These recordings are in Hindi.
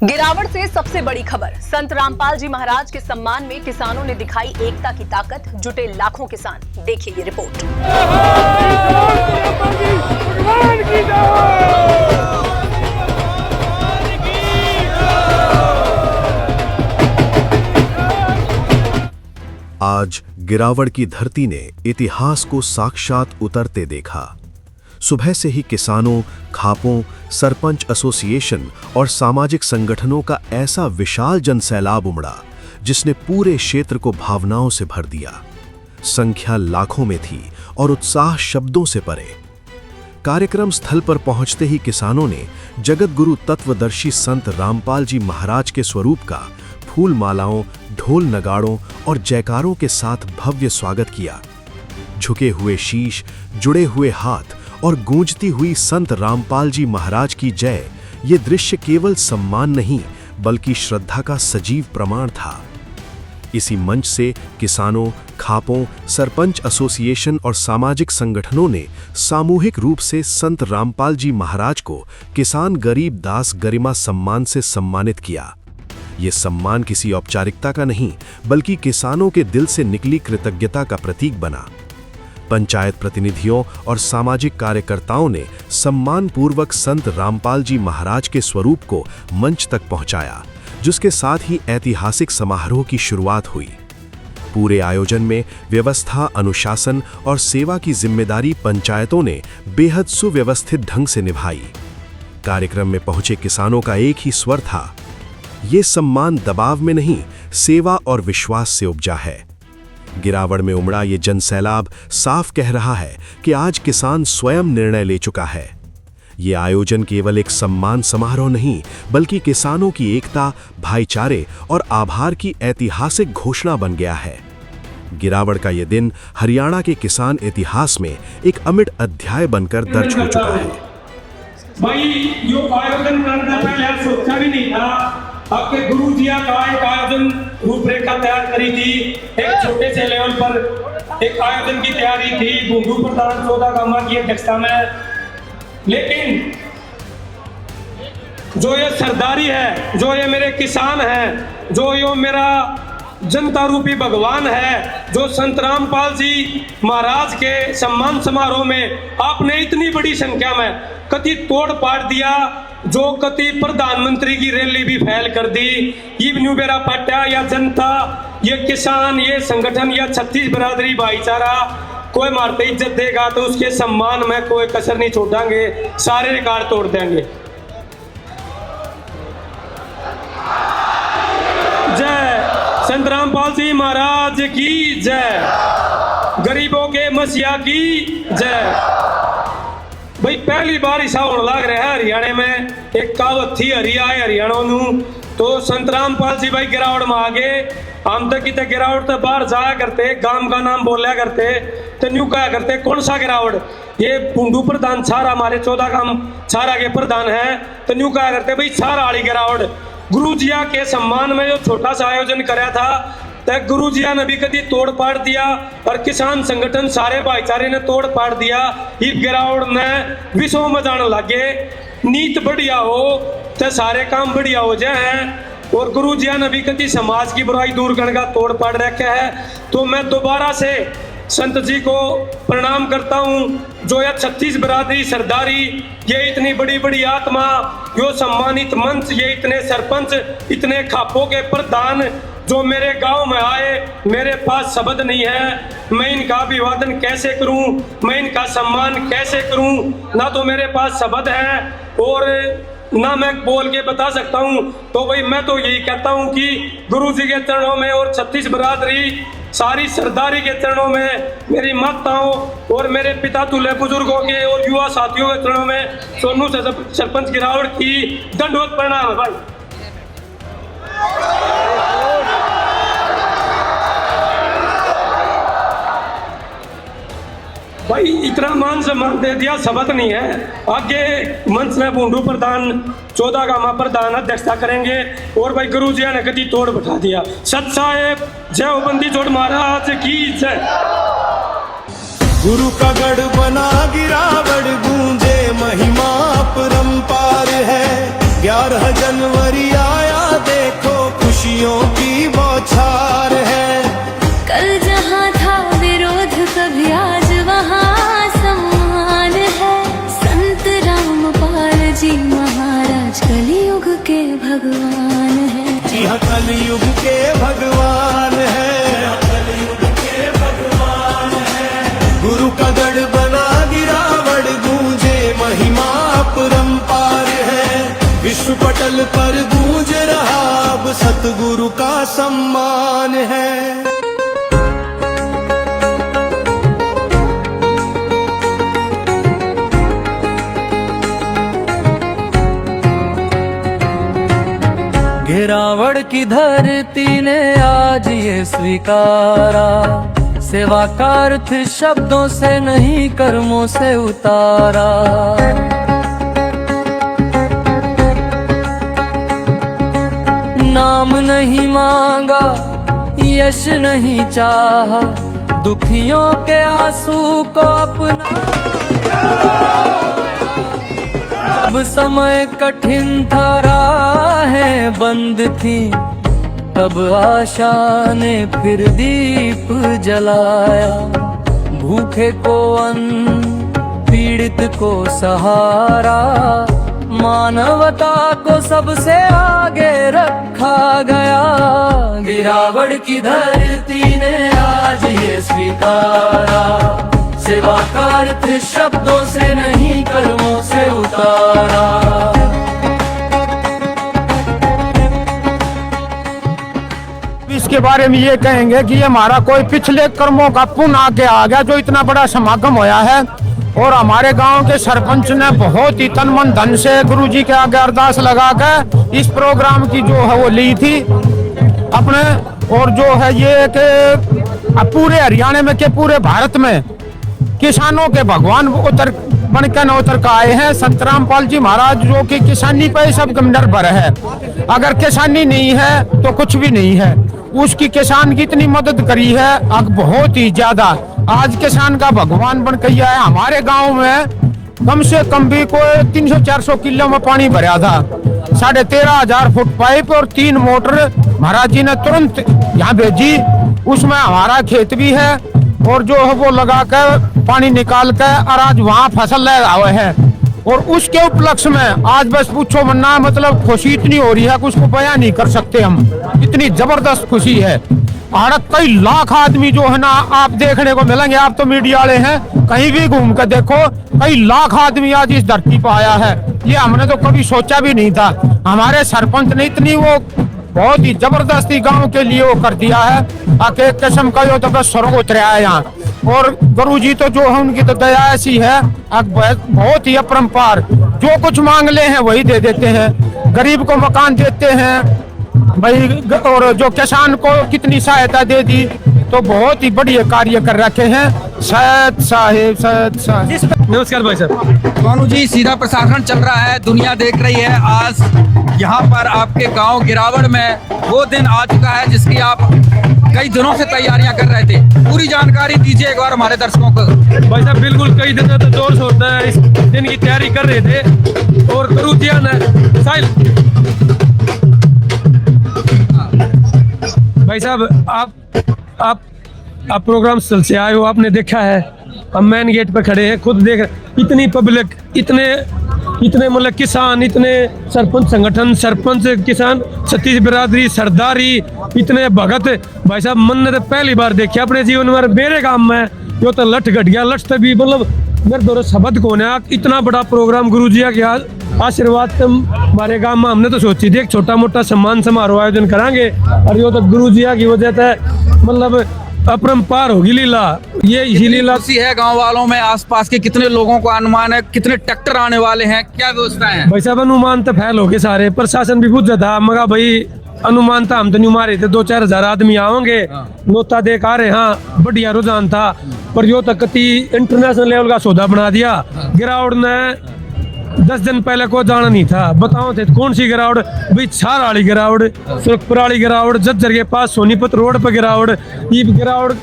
गिरावट से सबसे बड़ी खबर। संत रामपाल जी महाराज के सम्मान में किसानों ने दिखाई एकता की ताकत, जुटे लाखों किसान। देखिए ये रिपोर्ट। आज गिरावट की धरती ने इतिहास को साक्षात उतरते देखा। सुबह से ही किसानों, खापों, सरपंच एसोसिएशन और सामाजिक संगठनों का ऐसा विशाल जनसैलाब उमड़ा जिसने पूरे क्षेत्र को भावनाओं से भर दिया। संख्या लाखों में थी और उत्साह शब्दों से परे। कार्यक्रम स्थल पर पहुंचते ही किसानों ने जगत गुरु तत्वदर्शी संत रामपाल जी महाराज के स्वरूप का फूल मालाओं, ढोल नगाड़ों और जयकारों के साथ भव्य स्वागत किया। झुके हुए शीश, जुड़े हुए हाथ और गूंजती हुई संत रामपाल जी महाराज की जय, ये दृश्य केवल सम्मान नहीं बल्कि श्रद्धा का सजीव प्रमाण था। इसी मंच से किसानों, खापों, सरपंच एसोसिएशन और सामाजिक संगठनों ने सामूहिक रूप से संत रामपाल जी महाराज को किसान गरीब दास गरिमा सम्मान से सम्मानित किया। ये सम्मान किसी औपचारिकता का नहीं बल्कि किसानों के दिल से निकली कृतज्ञता का प्रतीक बना। पंचायत प्रतिनिधियों और सामाजिक कार्यकर्ताओं ने सम्मानपूर्वक संत रामपाल जी महाराज के स्वरूप को मंच तक पहुंचाया, जिसके साथ ही ऐतिहासिक समारोह की शुरुआत हुई। पूरे आयोजन में व्यवस्था, अनुशासन और सेवा की जिम्मेदारी पंचायतों ने बेहद सुव्यवस्थित ढंग से निभाई। कार्यक्रम में पहुंचे किसानों का एक ही स्वर था, ये सम्मान दबाव में नहीं, सेवा और विश्वास से उपजा है। गिरावट में उमड़ा ये जनसैलाब साफ कह रहा है कि आज किसान स्वयं निर्णय ले चुका है। ये आयोजन केवल एक सम्मान समारोह नहीं बल्कि किसानों की एकता, भाईचारे और आभार की ऐतिहासिक घोषणा बन गया है। गिरावट का ये दिन हरियाणा के किसान इतिहास में एक अमिट अध्याय बनकर दर्ज हो चुका है। भाई जो आयोजन करना पहले सोचा भी नहीं था। आपके गुरु जी का एक आयोजन रूपरेखा तैयार करी थी। एक छोटे से लेवल पर एक आयोजन की तैयारी थी भूंडू प्रधान 14 गामा की अध्यक्षता में। लेकिन जो ये सरदारी है, जो ये मेरे किसान हैं, जो ये मेरा जनता रूपी भगवान है, जो संत रामपाल जी महाराज के सम्मान समारोह में आपने इतनी बड़ी संख्या में कति तोड़ पाड़ दिया, जो कति प्रधानमंत्री की रैली भी फैल कर दी। ये न्यू बेरा पाट्या या जनता, ये किसान, ये संगठन या छत्तीस बिरादरी भाईचारा कोई मारते इज्जत देगा तो उसके सम्मान में कोई कसर नहीं छोड़ेंगे, सारे रिकॉर्ड तोड़ देंगे। जय संत रामपाल जी महाराज की जय, गरीबों के मसीहा की जय। भाई पहली बार ऐसा होने लग रहा है हरियाणा में। एक कहावत थी हरिया है हरियाणा नू, तो संत रामपाल जी भाई गिरावट में आगे हम तक की गिरावट तो बाहर जाया करते, गांव का नाम बोलिया करते, तो न्यू कहा करते कौन सा गिरावट, ये भूंडू प्रधान छारा हमारे 14 गांव छारा के प्रधान है, तो न्यू कहा करते भाई छारा वाली गिरावट। गुरु जिया के सम्मान में जो छोटा सा आयोजन कराया था तब गुरु जिया ने भी कभी तोड़ पाड़ दिया और किसान संगठन सारे भाईचारे ने तोड़ पाड़ दिया। इस गिरावट में विश्व में जाने लगे, नीत बढ़िया हो तो सारे काम बढ़िया हो जाए। और गुरु जिया ने भी कभी समाज की बुराई दूर करने का तोड़ पाड़ रखा है। तो मैं दोबारा से संत जी को प्रणाम करता हूँ, जो यह छत्तीस बिरादरी सरदारी, ये इतनी बड़ी बड़ी आत्मा, जो सम्मानित मंच, ये इतने सरपंच, इतने खापों के प्रधान जो मेरे गांव में आए। मेरे पास शब्द नहीं है, मैं इनका अभिवादन कैसे करूं, मैं इनका सम्मान कैसे करूं, ना तो मेरे पास शब्द है और ना मैं बोल के बता सकता हूं। तो भाई मैं तो यही कहता हूं कि गुरु जी के चरणों में और छत्तीस बिरादरी सारी सरदारी के चरणों में, मेरी माताओं और मेरे पिता तुल्य बुजुर्गों के और युवा साथियों के चरणों में सोनू सरपंच गिरावट की दंडवत प्रणाम है। भाई इतना मान सम्मान दे दिया, शब्द नहीं है। आगे मंच में भूंडू प्रधान 14 गामा प्रधान अध्यक्षता करेंगे और भाई गुरु जी ने कदी तोड़ बैठा दिया। सत साहेब जय बंदी जोड़ महाराज की जय। गुरु का गढ़ बना गिरावट गूंजे, महिमा परंपार है। 11 जनवरी आया देखो खुशियों की बौछार है। कल जहाँ था विरोध कभी आज वहाँ सम्मान है। संत रामपाल जी महाराज कलयुग के भगवान है। जी हाँ, कलयुग के भगवान है। गुरु का गढ़ बना गिरावड़ गूंजे महिमा अपरंपार है। विश्व पटल पर गूंज रहा अब सतगुरु का सम्मान है। गिरावड़ की धरती ने आज ये स्वीकारा, सेवा का अर्थ शब्दों से नहीं कर्मों से उतारा। नाम नहीं मांगा, यश नहीं चाहा, दुखियों के आंसू को अपना। अब समय कठिन था, राहें बंद थी, तब आशा ने फिर दीप जलाया। भूखे को अन्न, पीड़ित को सहारा, मानवता को सबसे आगे रखा गया। गिरावड़ की धरती ने आज ये स्वीकारा, सेवा का अर्थ शब्दों से नहीं कर्मों से उतारा। इसके बारे में ये कहेंगे कि ये हमारा कोई पिछले कर्मों का पुण्य आके आ गया, जो इतना बड़ा समागम होया है। और हमारे गांव के सरपंच ने बहुत ही तन मन धन से गुरुजी के आगे अरदास लगा कर इस प्रोग्राम की जो है वो ली थी अपने। और जो है ये कि पूरे हरियाणा में के पूरे भारत में किसानों के भगवान उतर बनकर न उतर का आए हैं संत रामपाल जी महाराज, जो कि किसानी पे सब निर्भर है। अगर किसानी नहीं है तो कुछ भी नहीं है। उसकी किसान की इतनी मदद करी है अब बहुत ही ज्यादा। आज किसान का भगवान बन गया है। हमारे गांव में कम से कम भी कोई 300-400 किलो में पानी भरा था। 13,500 फुट पाइप और 3 मोटर महाराज जी ने तुरंत यहाँ भेजी। उसमें हमारा खेत भी है और जो है वो लगा कर पानी निकाल कर और आज वहाँ फसल लगा हुए हैं। और उसके उपलक्ष्य में आज बस पूछो मन्ना, मतलब खुशी इतनी हो रही है कि उसको बयान नहीं कर सकते हम। इतनी जबरदस्त खुशी है। और कई लाख आदमी जो है ना आप देखने को मिलेंगे। आप तो मीडिया वाले हैं, कहीं भी घूम कर देखो, कई लाख आदमी आज इस धरती पर आया है। ये हमने तो कभी सोचा भी नहीं था। हमारे सरपंच ने इतनी वो बहुत ही जबरदस्ती गांव के लिए वो कर दिया है। आके किस्म का तो बस स्वर्ग उतरा है यहाँ। और गुरुजी तो जो है उनकी तो दया ऐसी है, बहुत ही अपरंपार। जो कुछ मांग ले हैं वही दे देते हैं। गरीब को मकान देते हैं भाई, और जो किसान को कितनी सहायता दे दी, तो बहुत ही बढ़िया कार्य कर रखे हैं। सैयद साहेब नमस्कार भाई साहब। भानु जी, सीधा प्रसारण चल रहा है, दुनिया देख रही है। आज यहाँ पर आपके गांव गिरावड़ में वो दिन आ चुका है जिसकी आप कई दिनों से तैयारियां कर रहे थे। पूरी जानकारी दीजिए एक बार हमारे दर्शकों को। भाई साहब बिल्कुल कई दिनों से जोर शोर से इस दिन की तैयारी कर रहे थे। और गुरुजिया ने भाई साहब आप प्रोग्राम स्थल से आए हो, आपने देखा है। हम मेन गेट पर खड़े हैं, खुद देख रहे। इतनी पब्लिक, इतने मतलब किसान, इतने सरपंच संगठन, सरपंच किसान, सतीश बिरादरी, सरदारी, इतने भगत। भाई साहब मन ने तो पहली बार देखा अपने जीवन में। मेरे काम में यो तो लठ घट गया, लठ तभी मतलब मेरे दौरे शब्द कौन है। इतना बड़ा प्रोग्राम गुरुजिया के आशीर्वाद हमारे गांव में हमने तो सोची थी एक छोटा मोटा सम्मान समारोह आयोजन करांगे। और यो तो गुरुजिया की वजह से मतलब अपरंपार होगी लीला। ये इसी लीला खुशी है गांव वालों में। आसपास के कितने लोगों को अनुमान है, कितने ट्रैक्टर आने वाले हैं, क्या व्यवस्था है? भाई साहब अनुमान तो फैल हो गए सारे। प्रशासन भी पूछ था मगा भाई अनुमान था, हम तो नहीं मारे थे 2-4 हजार आदमी आओगे। नोता देख आ रहे, हाँ बढ़िया रुझान था। पर यो तक इंटरनेशनल लेवल का सौदा बना दिया। गिरावड़ ने 10 दिन पहले को जाना नहीं था। बताओ थे कौन सी गिरावड़ भाई? छार वाली गिरावड़, सुरखपुर वाली गिरावड़, जज्जर के पास सोनीपत रोड पर गिरावड़। ये गिरावड़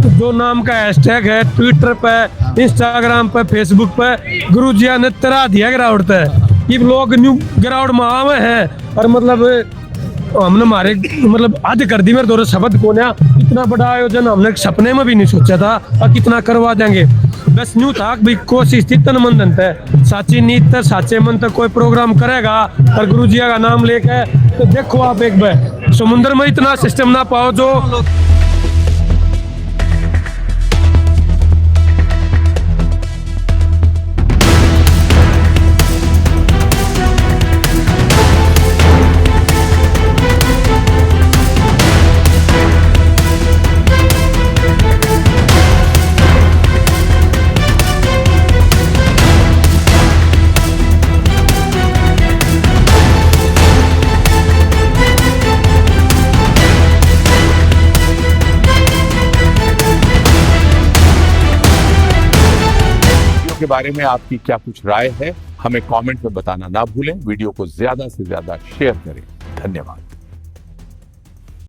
जो नाम का हैशटैग है ट्विटर पे, इंस्टाग्राम पे, फेसबुक पे, गुरुजिया ने तरा दिया गिरावड़ पे। कि लोग न्यू गिरावट में आवे हैं और मतलब हमने हमारे मतलब आज कर दी मेरे दौरे शब्द को ना इतना बड़ा आयोजन हमने सपने में भी नहीं सोचा था और कितना करवा देंगे। बस न्यू था भी कोशिश थी तन मन धन है साची नीत है साचे मन तक कोई प्रोग्राम करेगा और गुरु जी का नाम लेके तो देखो आप एक बार समुद्र में इतना सिस्टम ना पाओ जो के बारे में आपकी क्या कुछ राय है हमें कमेंट में बताना ना भूलें। वीडियो को ज्यादा से ज्यादा शेयर करें। धन्यवाद।